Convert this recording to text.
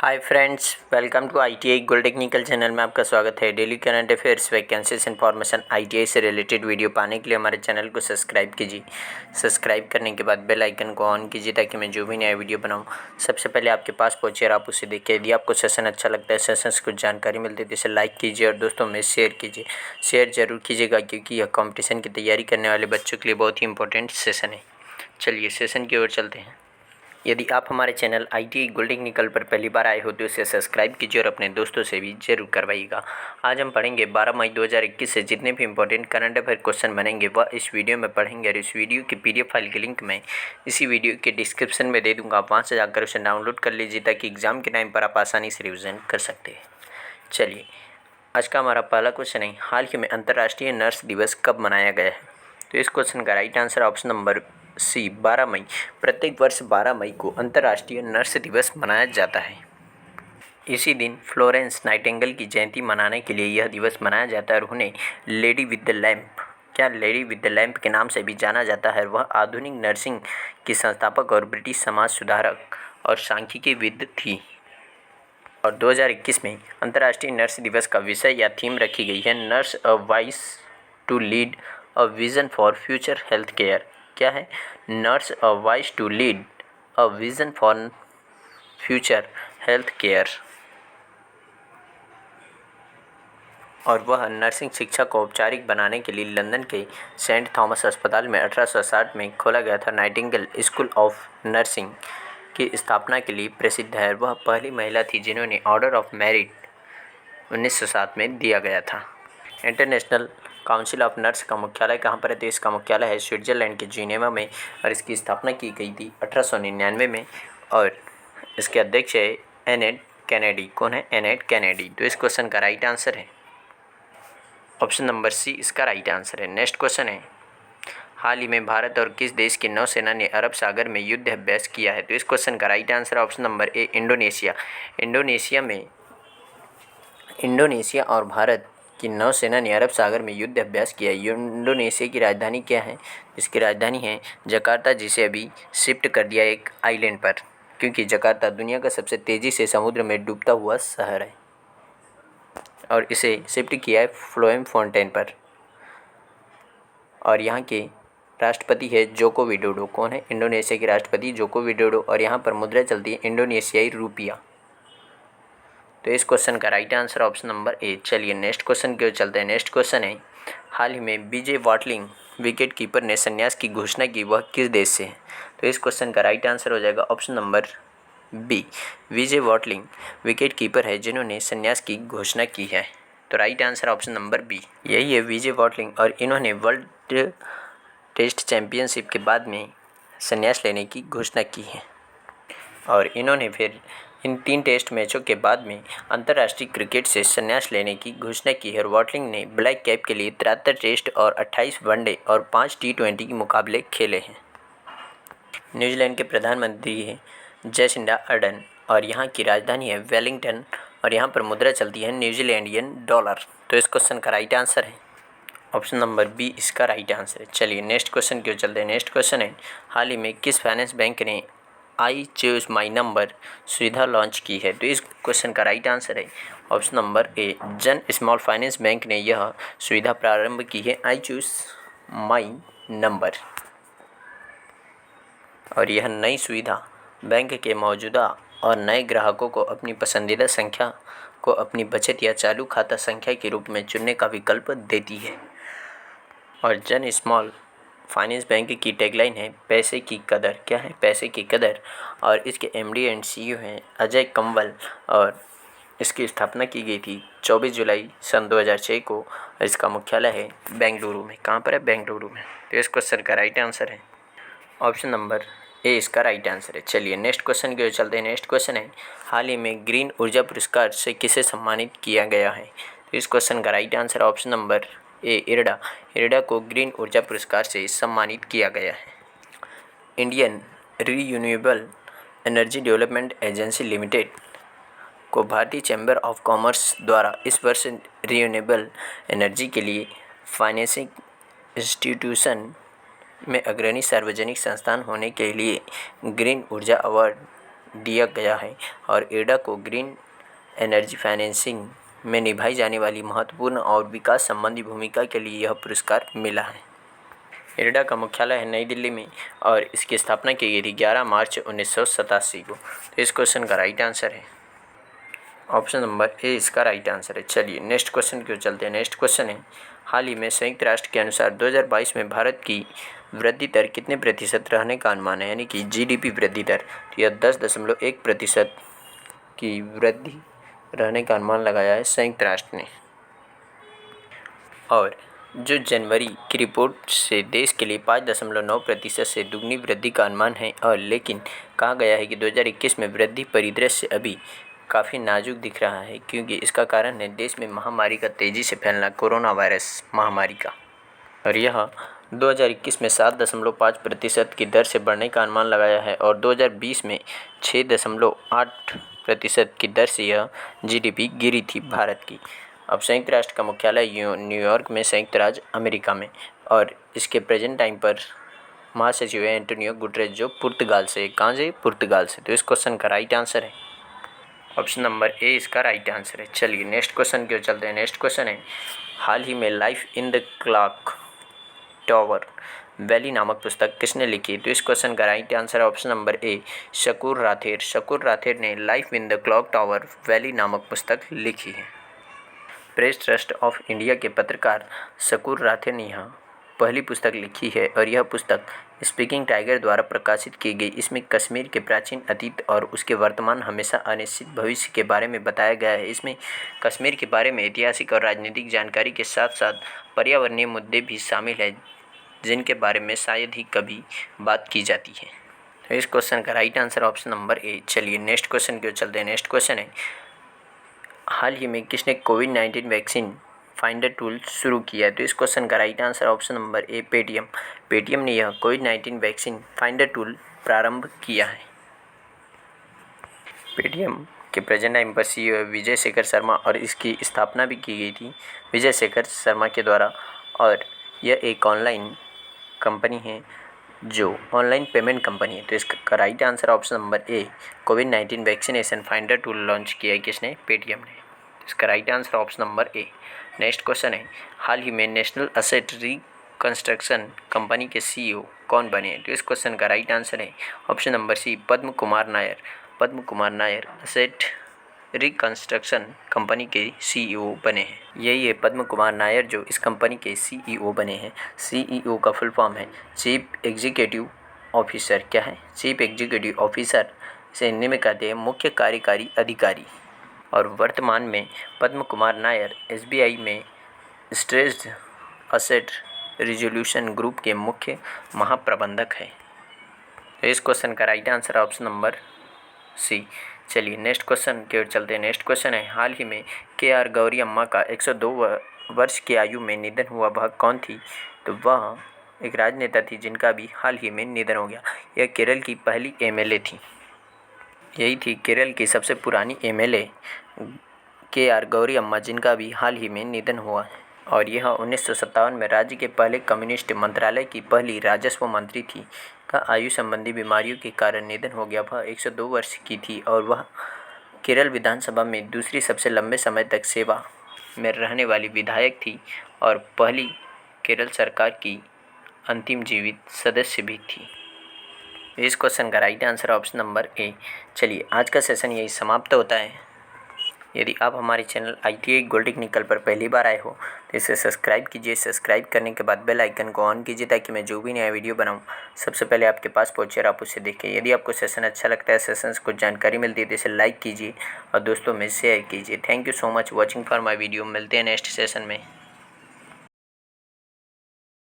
Hi friends, welcome to ITI gold technical channel में आपका स्वागत है। Daily current affairs, vacancies information, ITI से रिलेटेड वीडियो पाने के लिए हमारे चैनल को सब्सक्राइब कीजिए। सब्सक्राइब करने के बाद बेल आइकन को ऑन कीजिए ताकि मैं जो भी नया वीडियो बनाऊं सबसे पहले आपके पास पहुंचे और आप उसे देखिए। यदि आपको सेशन अच्छा लगता है, सेशन से कुछ जानकारी मिलती है तो इसे लाइक कीजिए और दोस्तों में शेयर कीजिए। शेयर जरूर कीजिएगा क्योंकि यह कॉम्पिटिशन की तैयारी करने वाले बच्चों के लिए बहुत ही इंपॉर्टेंट सेशन है। चलिए सेशन की ओर चलते हैं। यदि आप हमारे चैनल आईटीआई गोल्ड टेक्निकल पर पहली बार आए हो तो इसे सब्सक्राइब कीजिए और अपने दोस्तों से भी जरूर करवाइएगा। आज हम पढ़ेंगे 12 मई 2021 से जितने भी इंपॉर्टेंट करंट अफेयर क्वेश्चन बनेंगे वह इस वीडियो में पढ़ेंगे और इस वीडियो की पीडीएफ फाइल की लिंक मैं इसी वीडियो के डिस्क्रिप्शन में दे दूँगा। आप वहाँ से जाकर उसे डाउनलोड कर लीजिए ताकि एग्जाम के टाइम पर आप आसानी से रिविज़न कर सकते हैं। चलिए आज का हमारा पहला क्वेश्चन है, हाल ही में अंतर्राष्ट्रीय नर्स दिवस कब मनाया गया है? तो इस क्वेश्चन का right answer option number C 12 मई। प्रत्येक वर्ष 12 मई को अंतर्राष्ट्रीय नर्स दिवस मनाया जाता है। इसी दिन फ्लोरेंस नाइटिंगेल की जयंती मनाने के लिए यह दिवस मनाया जाता है और उन्हें lady with the lamp lady with the lamp के नाम से भी जाना जाता है। वह आधुनिक नर्सिंग की संस्थापक और ब्रिटिश समाज सुधारक और सांख्यिकीविद थी। और 2021 में अंतर्राष्ट्रीय नर्स दिवस का विषय या थीम रखी गई है, nurse a voice to lead a vision for future health care. क्या है? Nurse a voice to lead a vision for future health care. और वह नर्सिंग शिक्षा को औपचारिक बनाने के लिए लंदन के सेंट थॉमस अस्पताल में 1860 में खोला गया था। नाइटिंगेल स्कूल ऑफ नर्सिंग की स्थापना के लिए प्रसिद्ध है। वह पहली महिला थी जिन्होंने ऑर्डर ऑफ मेरिट 1907 में दिया गया था। इंटरनेशनल काउंसिल ऑफ नर्स का मुख्यालय कहाँ पर है? तो इसका मुख्यालय है स्विट्जरलैंड के जिनेवा में और इसकी स्थापना की गई थी 1899 में। और इसके अध्यक्ष है एनेट कैनेडी। कौन है? Annette Kennedy. तो इस क्वेश्चन का राइट आंसर है ऑप्शन नंबर सी, इसका राइट आंसर है। नेक्स्ट क्वेश्चन है, हाल ही में भारत और किस देश की नौसेना ने अरब सागर में युद्ध अभ्यास किया है? तो इस क्वेश्चन का राइट आंसर ऑप्शन नंबर ए, इंडोनेशिया। इंडोनेशिया और भारत की नौसेना ने अरब सागर में युद्ध अभ्यास किया। इंडोनेशिया की राजधानी क्या है? इसकी राजधानी है जकार्ता, जिसे अभी शिफ्ट कर दिया एक आइलैंड पर, क्योंकि जकार्ता दुनिया का सबसे तेज़ी से समुद्र में डूबता हुआ शहर है और इसे शिफ्ट किया है फ्लोएम फोंटेन पर। और यहाँ के राष्ट्रपति है जोको विडोडो। कौन है? इंडोनेशिया के राष्ट्रपति जोको विडोडो। और यहाँ पर मुद्रा चलती है इंडोनेशियाई रुपया। तो इस क्वेश्चन का राइट आंसर ऑप्शन नंबर ए। चलिए नेक्स्ट क्वेश्चन की ओर चलते हैं। नेक्स्ट क्वेश्चन है, हाल ही में बीजे वाटलिंग विकेट कीपर ने संन्यास की घोषणा की, वह किस देश से है? तो इस क्वेश्चन का राइट आंसर हो जाएगा option number B, BJ Watling wicket keeper है जिन्होंने संन्यास की घोषणा की है। तो right answer option number B यही है, विजय वाटलिंग। और इन्होंने वर्ल्ड टेस्ट चैंपियनशिप के बाद में संन्यास लेने की घोषणा की है। और इन्होंने फिर इन 3 टेस्ट मैचों के बाद में अंतर्राष्ट्रीय क्रिकेट से संन्यास लेने की घोषणा की है। और वाटलिंग ने ब्लैक कैप के लिए 73 टेस्ट और 28 वनडे और 5 टी20 के मुकाबले खेले हैं। न्यूजीलैंड के प्रधानमंत्री हैं जैसिंडा अर्डन और यहाँ की राजधानी है वेलिंगटन और यहाँ पर मुद्रा चलती है न्यूजीलैंडियन डॉलर। तो इस क्वेश्चन का राइट आंसर है ऑप्शन नंबर बी, इसका राइट आंसर है। चलिए नेक्स्ट क्वेश्चन की ओर चलते हैं। नेक्स्ट क्वेश्चन है, हाल ही में किस फाइनेंस बैंक ने आई चूज माई नंबर सुविधा लॉन्च की है? तो इस क्वेश्चन का राइट आंसर है ऑप्शन नंबर ए, जन स्मॉल फाइनेंस बैंक ने यह सुविधा प्रारंभ की है, आई चूज माई नंबर। और यह नई सुविधा बैंक के मौजूदा और नए ग्राहकों को अपनी पसंदीदा संख्या को अपनी बचत या चालू खाता संख्या के रूप में चुनने का विकल्प देती है। और जन स्मॉल फाइनेंस बैंक की टैगलाइन है पैसे की कदर। क्या है? पैसे की कदर। और इसके एमडी एंड सीईओ हैं अजय कंवल और इसकी स्थापना की गई थी 24 जुलाई सन 2006 को। और इसका मुख्यालय है बेंगलुरु में। कहाँ पर है? बेंगलुरु में। तो इस क्वेश्चन का राइट आंसर है ऑप्शन नंबर ए, इसका राइट आंसर है। चलिए नेक्स्ट क्वेश्चन की ओर चलते हैं। नेक्स्ट क्वेश्चन है, हाल ही में ग्रीन ऊर्जा पुरस्कार से किसे सम्मानित किया गया है? तो इस क्वेश्चन का right answer option number A, IREDA को ग्रीन ऊर्जा पुरस्कार से सम्मानित किया गया है। Indian renewable energy development agency limited को भारतीय चैम्बर ऑफ कॉमर्स द्वारा इस वर्ष रीयूनेबल एनर्जी के लिए फाइनेंसिंग इंस्टीट्यूशन में अग्रणी सार्वजनिक संस्थान होने के लिए ग्रीन ऊर्जा अवार्ड दिया गया है और इरडा को ग्रीन एनर्जी फाइनेंसिंग में निभाई जाने वाली महत्वपूर्ण और विकास संबंधी भूमिका के लिए यह पुरस्कार मिला है। इरडा का मुख्यालय है नई दिल्ली में और इसकी स्थापना की गई थी 11 मार्च 1987 को। तो इस क्वेश्चन का राइट आंसर है ऑप्शन नंबर ए, इसका राइट आंसर है। चलिए नेक्स्ट क्वेश्चन की ओर चलते हैं। नेक्स्ट क्वेश्चन है, हाल ही में संयुक्त राष्ट्र के अनुसार 2022 में भारत की वृद्धि दर कितने प्रतिशत रहने का अनुमान है, यानी कि जीडीपी वृद्धि दर। तो यह 10.1% की वृद्धि रहने का अनुमान लगाया है संयुक्त राष्ट्र ने। और जो जनवरी की रिपोर्ट से देश के लिए 5.9% से दुगनी वृद्धि का अनुमान है। और लेकिन कहा गया है कि 2021 में वृद्धि परिदृश्य अभी काफ़ी नाजुक दिख रहा है, क्योंकि इसका कारण है देश में महामारी का तेज़ी से फैलना, कोरोना वायरस महामारी का। और यह 2021 में 7.5% की दर से बढ़ने का अनुमान लगाया है और 2020 में 6.8% की दर से यह जीडीपी गिरी थी भारत की। अब संयुक्त राष्ट्र का मुख्यालय न्यूयॉर्क में, संयुक्त राज्य अमेरिका में, और इसके प्रेजेंट टाइम पर महासचिव है एंटोनियो गुटेरेस, जो पुर्तगाल से। कहाँ से? पुर्तगाल से। तो इस क्वेश्चन का राइट आंसर है ऑप्शन नंबर ए, इसका राइट आंसर है। चलिए नेक्स्ट क्वेश्चन की ओर चलते हैं। नेक्स्ट क्वेश्चन है, हाल ही में life in the clock tower valley नामक पुस्तक किसने लिखी? तो इस क्वेश्चन का राइट आंसर है option number A, Shakoor Rather. Shakoor Rather ने life in the clock tower valley नामक पुस्तक लिखी है। प्रेस ट्रस्ट ऑफ इंडिया के पत्रकार शकूर राथेर ने यह पहली पुस्तक लिखी है और यह पुस्तक स्पीकिंग टाइगर द्वारा प्रकाशित की गई। इसमें कश्मीर के प्राचीन अतीत और उसके वर्तमान हमेशा अनिश्चित भविष्य के बारे में बताया गया है। इसमें कश्मीर के बारे में ऐतिहासिक और राजनीतिक जानकारी के साथ साथ पर्यावरणीय मुद्दे भी शामिल हैं, जिनके बारे में शायद ही कभी बात की जाती है। तो इस क्वेश्चन का राइट आंसर ऑप्शन नंबर ए। चलिए नेक्स्ट क्वेश्चन की ओर चलते हैं। नेक्स्ट क्वेश्चन है, हाल ही में किसने कोविड-19 वैक्सीन फाइंडर टूल शुरू किया है? तो इस क्वेश्चन का राइट आंसर ऑप्शन नंबर ए, पेटीएम। पेटीएम ने यह कोविड-19 वैक्सीन फाइंडर टूल प्रारंभ किया है। पेटीएम के प्रेजेंट टाइम पर सीईओ है विजय शेखर शर्मा और इसकी स्थापना भी की गई थी विजय शेखर शर्मा के द्वारा। और यह एक ऑनलाइन कंपनी है, जो ऑनलाइन पेमेंट कंपनी है। तो इसका right answer option number A, कोविड-19 वैक्सीनेशन फाइंडर टूल लॉन्च किया है किसने? पेटीएम ने। इसका right answer option number A. Next question है, हाल ही में नेशनल एसेट रिकंस्ट्रक्शन कंपनी के सीईओ कौन बने हैं? तो इस क्वेश्चन का राइट आंसर है option number C, Padma Kumar Nair. Padma Kumar Nair asset reconstruction company के सीईओ बने हैं। यही है पद्म कुमार नायर जो इस कंपनी के सीईओ बने हैं। सीईओ का फुल फॉर्म है चीफ एग्जीक्यूटिव ऑफिसर। क्या है? चीफ एग्जीक्यूटिव ऑफिसर से हिंदी में कहते हैं मुख्य कार्यकारी अधिकारी। और वर्तमान में पद्म कुमार नायर एसबीआई में स्ट्रेस्ड एसेट रिजोल्यूशन ग्रुप के मुख्य महाप्रबंधक है। तो इस क्वेश्चन का right answer option number C. चलिए नेक्स्ट क्वेश्चन की ओर चलते हैं। नेक्स्ट क्वेश्चन है, हाल ही में के.आर. गौरी अम्मा का 102 वर्ष की आयु में निधन हुआ, वह कौन थी? तो वह एक राजनेता थी जिनका भी हाल ही में निधन हो गया। यह केरल की पहली एमएलए थी। यही थी केरल की सबसे पुरानी एमएलए के.आर. गौरी अम्मा, जिनका भी हाल ही में निधन हुआ है। और यह 1957 में राज्य के पहले कम्युनिस्ट मंत्रालय की पहली राजस्व मंत्री थी। का आयु संबंधी बीमारियों के कारण निधन हो गया। वह 102 वर्ष की थी और वह केरल विधानसभा में दूसरी सबसे लंबे समय तक सेवा में रहने वाली विधायक थी और पहली केरल सरकार की अंतिम जीवित सदस्य भी थी। इस क्वेश्चन का राइट आंसर ऑप्शन नंबर ए। चलिए आज का सेशन यही समाप्त होता है। यदि आप हमारे चैनल ITI गोल्ड टेक्निकल पर पहली बार आए हो तो इसे सब्सक्राइब कीजिए। सब्सक्राइब करने के बाद बेल आइकन को ऑन कीजिए ताकि मैं जो भी नया वीडियो बनाऊं सबसे पहले आपके पास पहुंचे और आप उसे देखें। यदि आपको सेशन अच्छा लगता है, सेशन से कुछ जानकारी मिलती है तो इसे लाइक कीजिए और दोस्तों में शेयर कीजिए। Thank you so much watching for my video. मिलते हैं नेक्स्ट सेशन में।